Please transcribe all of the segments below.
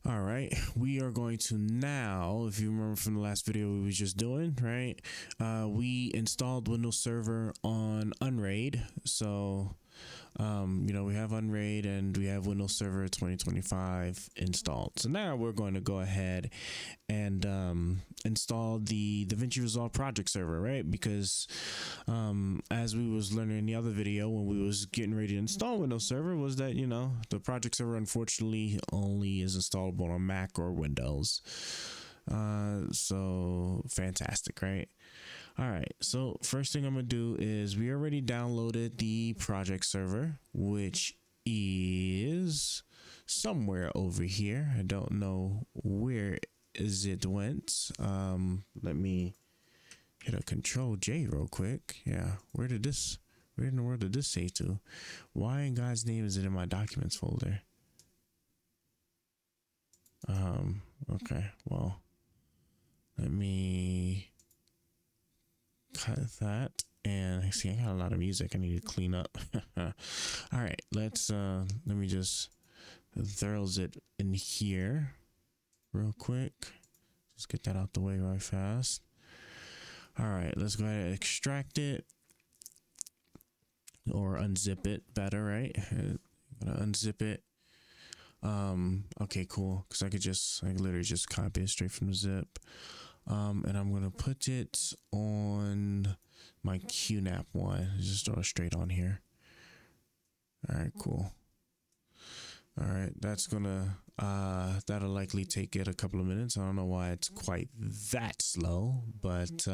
All right, we are going to now, if you remember from the last video we was just doing, right? We installed Windows Server on Unraid. So, we have Unraid and we have Windows Server 2025 installed. So now we're going to go ahead and install the Davinci Resolve project server, right? Because as we was learning in the other video when we was getting ready to install Windows Server was that, the project server unfortunately only is installable on Mac or Windows. So fantastic, right? All right, so first thing I'm gonna do is we already downloaded the project server, which is somewhere over here. I don't know where is it went. Let me hit a Control J real quick. Yeah, where in the world did this save to? Why in God's name is it in my documents folder? Okay, well, let me cut that. And I see I got a lot of music I need to clean up. All right, let me just throws it in here real quick. Just get that out the way right fast. All right, let's go ahead and extract it or unzip it better, right? Gonna unzip it. Okay, cool, because I could literally just copy it straight from the zip. And I'm gonna put it on my QNAP one. Just throw it straight on here. All right, cool. All right, that's gonna that'll likely take it a couple of minutes. I don't know why it's quite that slow, but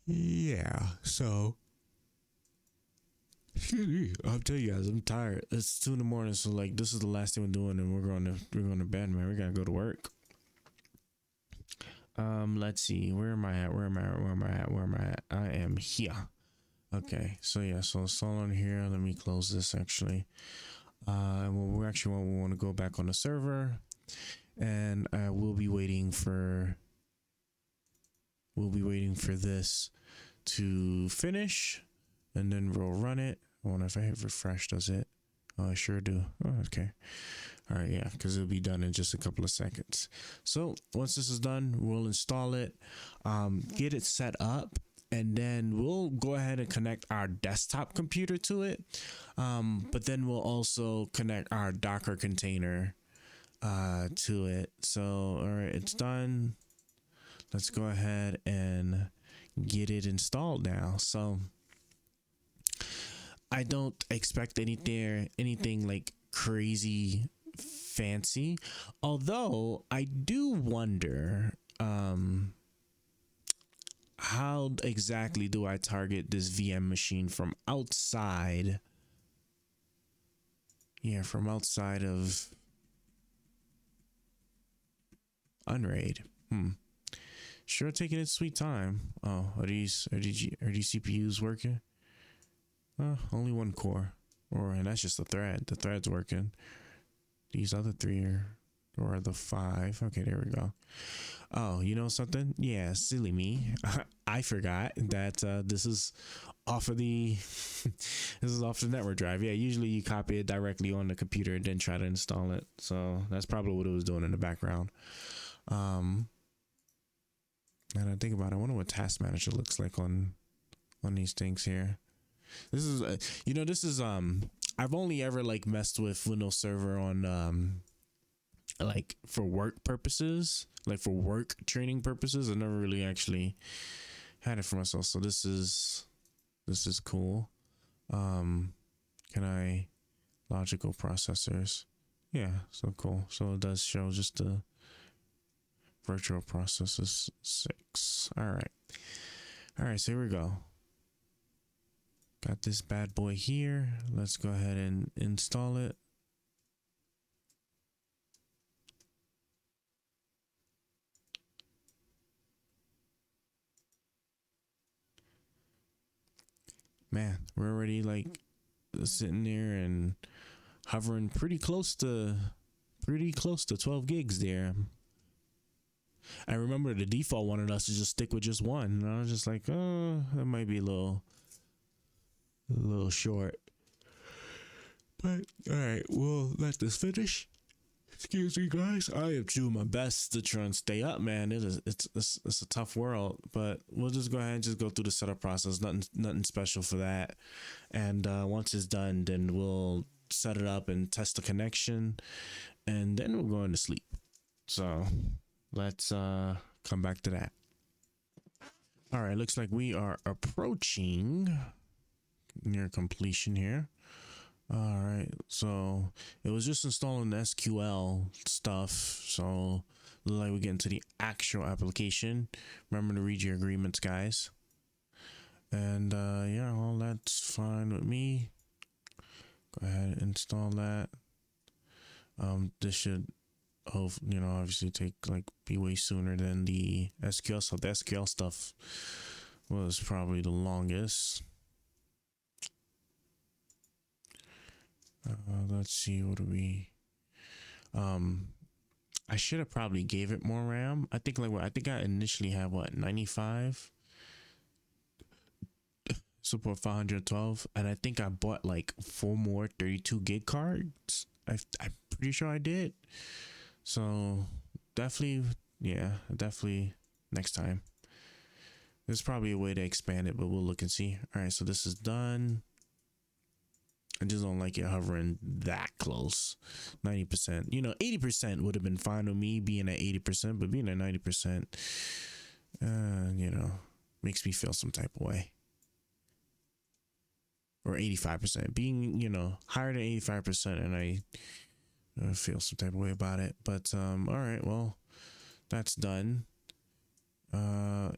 yeah. So I'll tell you guys, I'm tired. It's 2 in the morning, so like this is the last thing we're doing, and we're going to bed, man. We gotta go to work. Let's see. Where am I at? I am here. Okay, so yeah, so it's all on here. Let me close this actually. Well, we want to go back on the server, and we'll be waiting for this to finish, and then we'll run it. I wonder if I hit refresh, does it? Oh, I sure do. Oh, okay. All right, yeah, because it'll be done in just a couple of seconds. So once this is done, we'll install it, get it set up, and then we'll go ahead and connect our desktop computer to it. But then we'll also connect our Docker container to it. So, all right, it's done. Let's go ahead and get it installed now. So I don't expect anything like crazy fancy, although I do wonder how exactly do I target this VM machine from outside? Yeah, from outside of Unraid. Sure, taking its sweet time. Oh, are these CPUs working? Only one core, and that's just the thread. The thread's working. These other 3 or the 5. Okay, there we go. Oh, you know something? Yeah, silly me. I forgot that this is off of the network drive. Yeah, usually you copy it directly on the computer and then try to install it. So that's probably what it was doing in the background. And I think about it, I wonder what Task Manager looks like on these things here. This is I've only ever like messed with Windows Server on like for work purposes, like for work training purposes. I never really actually had it for myself, so this is cool. Can I logical processors? Yeah, so cool. So it does show just the virtual processors 6. All right, so here we go. Got this bad boy here. Let's go ahead and install it. Man, we're already like sitting there and hovering pretty close to 12 gigs there. I remember the default wanted us to just stick with just one, and I was just like, oh, that might be a little short. But all right, we'll let this finish, Excuse me, guys. I am doing my best to try and stay up, man. It's a tough world, but we'll just go ahead and just go through the setup process. Nothing special for that. And once it's done, then we'll set it up and test the connection, and then we'll go into sleep. So let's come back to that. All right, looks like we are approaching near completion here. All right, so it was just installing the SQL stuff, so look like we get into the actual application. Remember to read your agreements, guys. And yeah, all that's fine with me. Go ahead and install that. This should, obviously be way sooner than the SQL. So the SQL stuff was probably the longest. Let's see, what do we? I should have probably gave it more RAM. I think I initially had 95. Support 512, and I think I bought like 4 more 32 gig cards. I'm pretty sure I did. So definitely next time. There's probably a way to expand it, but we'll look and see. All right, so this is done. I just don't like it hovering that close. 90%. 80% would have been fine with me being at 80%, but being at 90%, makes me feel some type of way. Or 85%. Being, higher than 85%, and I feel some type of way about it. But all right, well, that's done. I'll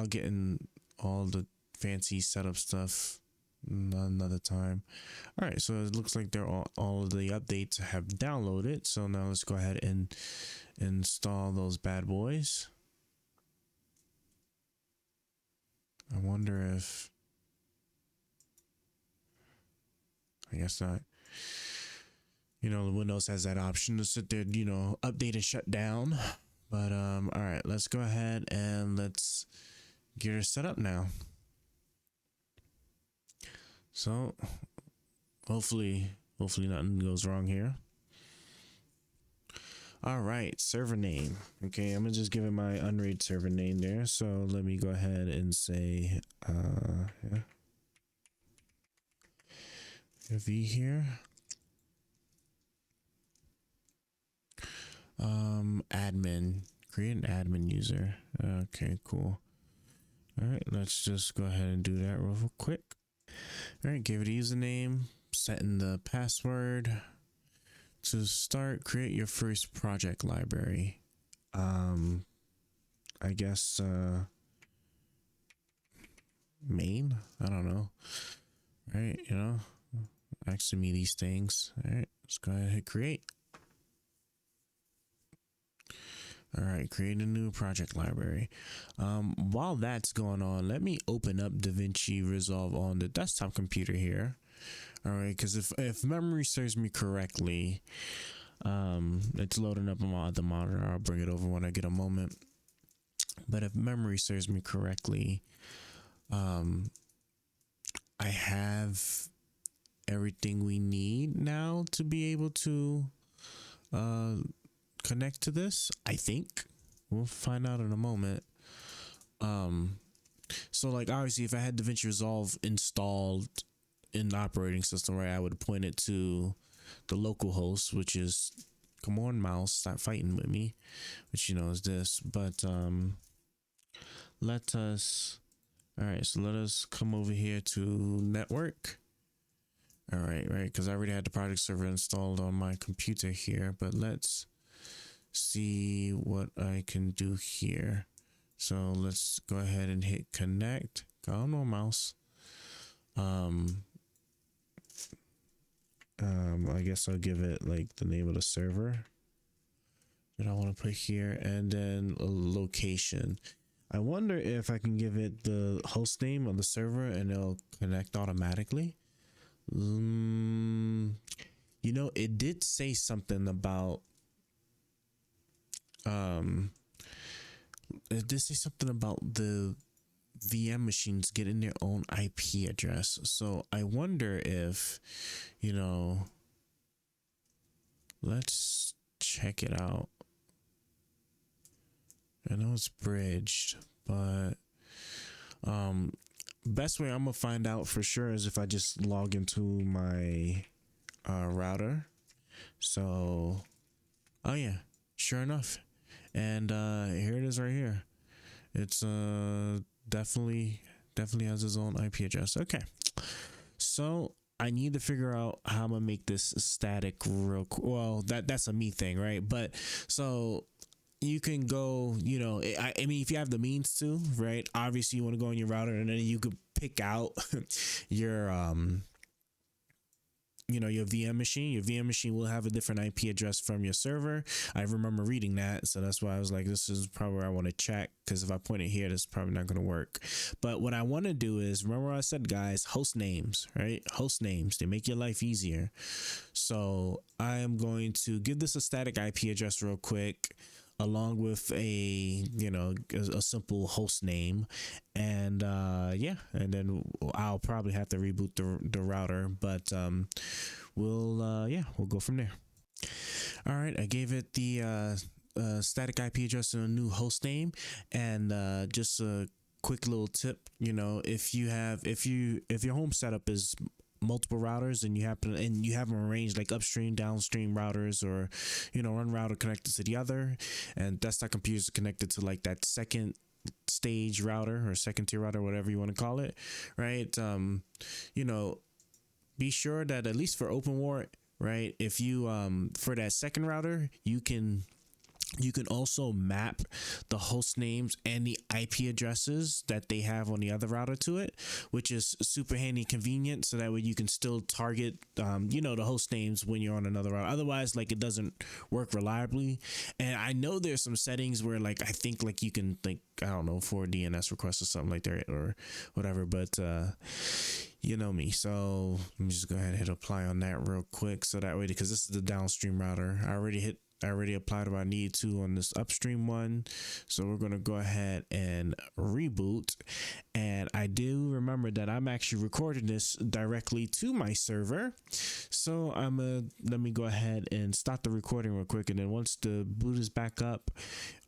get in all the fancy setup stuff another time. All right, so it looks like all of the updates have downloaded. So now let's go ahead and install those bad boys. I wonder if, I guess not. Windows has that option to sit there, update and shut down. But all right, let's go ahead and let's get her set up now. So hopefully nothing goes wrong here. All right, server name. Okay, I'm gonna just give it my Unraid server name there. So let me go ahead and say V here. Admin, create an admin user. Okay, cool. All right, let's just go ahead and do that real quick. All right, give it a username, set in the password. To start, create your first project library. I guess main, I don't know. Right, asking me these things. All right, let's go ahead and hit create. All right, create a new project library. While that's going on, let me open up Davinci Resolve on the desktop computer here. All right, because if memory serves me correctly, it's loading up on the monitor. I'll bring it over when I get a moment. But if memory serves me correctly, I have everything we need now to be able to connect to this. I think we'll find out in a moment. So obviously if I had Davinci Resolve installed in the operating system, right, I would point it to the local host, which is, come on mouse, stop fighting with me, which is this. But let us come over here to network. All right, because I already had the project server installed on my computer here, but let's see what I can do here. So let's go ahead and hit connect. Come on mouse. I guess I'll give it the name of the server that I want to put here, and then a location. I wonder if I can give it the host name on the server and it'll connect automatically. It did say something about the VM machines getting their own IP address. So I wonder if, let's check it out. I know it's bridged, but best way I'm gonna find out for sure is if I just log into my router. So, oh yeah, sure enough, and here it is right here. It's definitely has its own IP address. Okay, so I need to figure out how I'm gonna make this static real quick. Well, that's a me thing, right? But so you can go, you know, I mean, if you have the means to, right? Obviously, you want to go on your router, and then you could pick out your you know, your VM machine. Your VM machine will have a different IP address from your server. I remember reading that, so that's why I was like, this is probably where I want to check, because if I point it here, this is probably not going to work. But what I want to do is, remember what I said, guys, host names, right? Host names, they make your life easier. So I am going to give this a static IP address real quick, along with a, you know, a simple host name. And yeah, and then I'll probably have to reboot the router, but we'll go from there. All right, I gave it the static IP address and a new host name. And just a quick little tip, you know, if your home setup is multiple routers and you have them arranged like upstream, downstream routers, or, you know, one router connected to the other, and desktop computers are connected to like that second stage router or second tier router, whatever you want to call it, right? You know, be sure that at least for OpenWart, right, if you for that second router, you can also map the host names and the IP addresses that they have on the other router to it, which is super handy and convenient. So that way you can still target, you know, the host names when you're on another router. Otherwise, like, it doesn't work reliably. And I know there's some settings where, like, I think like you can, like, I don't know, for DNS requests or something like that or whatever. But you know me, so let me just go ahead and hit apply on that real quick. So that way, because this is the downstream router, I already applied what I need to on this upstream one. So we're going to go ahead and reboot. And I do remember that I'm actually recording this directly to my server. So let me go ahead and stop the recording real quick. And then once the boot is back up,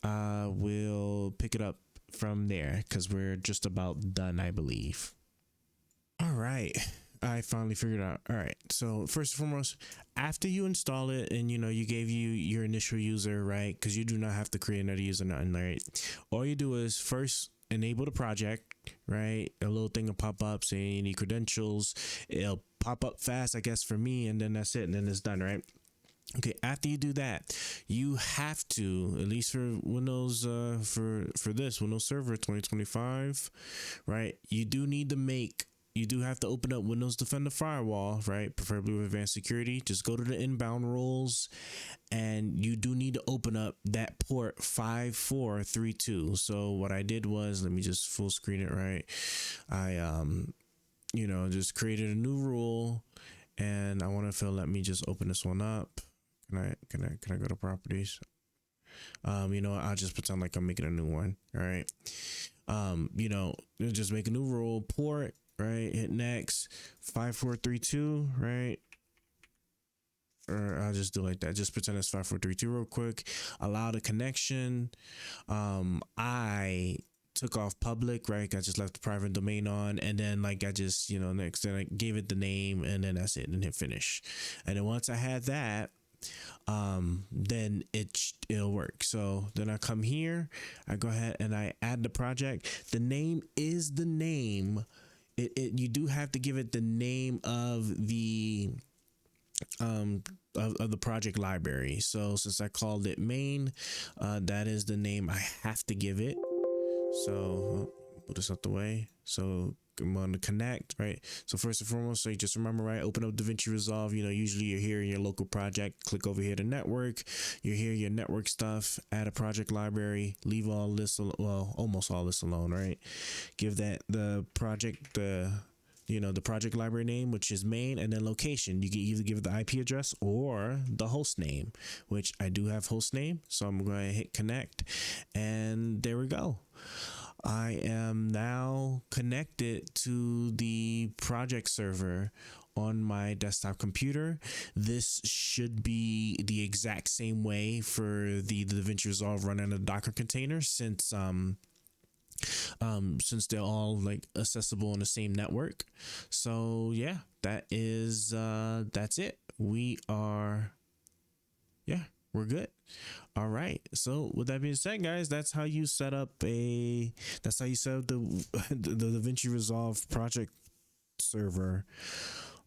we'll pick it up from there, because we're just about done, I believe. All right. I finally figured out. All right. So first and foremost, after you install it and, you know, you gave your initial user, right? Because you do not have to create another user, nothing, right? All you do is first enable the project, right? A little thing will pop up saying you need credentials. It'll pop up fast, I guess, for me, and then that's it, and then it's done, right? Okay, after you do that, you have to, at least for Windows, for this Windows Server 2025, right? You do have to open up Windows Defender Firewall, right? Preferably with advanced security. Just go to the inbound rules, and you do need to open up that port 5432. So what I did was, let me just full screen it, right? I, you know, just created a new rule, and I want to let me just open this one up. Can I go to properties? You know, I'll just pretend like I'm making a new one. All right. You know, just make a new rule, port, right? Hit next, 5432, right? Or I'll just do like that. Just pretend it's 5432 real quick. Allow the connection. I took off public, right? I just left the private domain on, and then like I just, you know, next, then I gave it the name, and then that's it, and hit finish. And then once I had that, then it'll work. So then I come here, I go ahead and I add the project. The name is the name. You do have to give it the name of the of the project library. So since I called it main, that is the name I have to give it. So put this out the way. So I'm on to connect, right? So first and foremost, so you just remember, right? Open up Davinci Resolve. You know, usually you're here in your local project. Click over here to network. You're here, your network stuff. Add a project library. Leave all this, well, almost all this alone, right? Give that the project the project library name, which is main, and then location. You can either give it the IP address or the host name, which I do have host name. So I'm going to hit connect, and there we go. I am now connected to the project server on my desktop computer. This should be the exact same way for the Davinci Resolve running a Docker container, since they're all like accessible on the same network. So yeah, that's it. We're good. All right. So with that being said, guys, that's how you set up the Davinci Resolve project server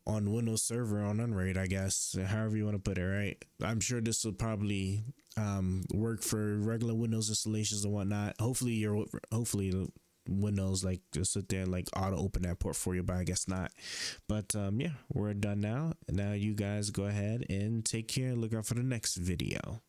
on Windows Server on Unraid, I guess, however you want to put it, right? I'm sure this will probably work for regular Windows installations and whatnot. Hopefully Windows like just sit there and like auto open that port for you, but I guess not. But yeah, we're done now. Now you guys go ahead and take care. Look out for the next video.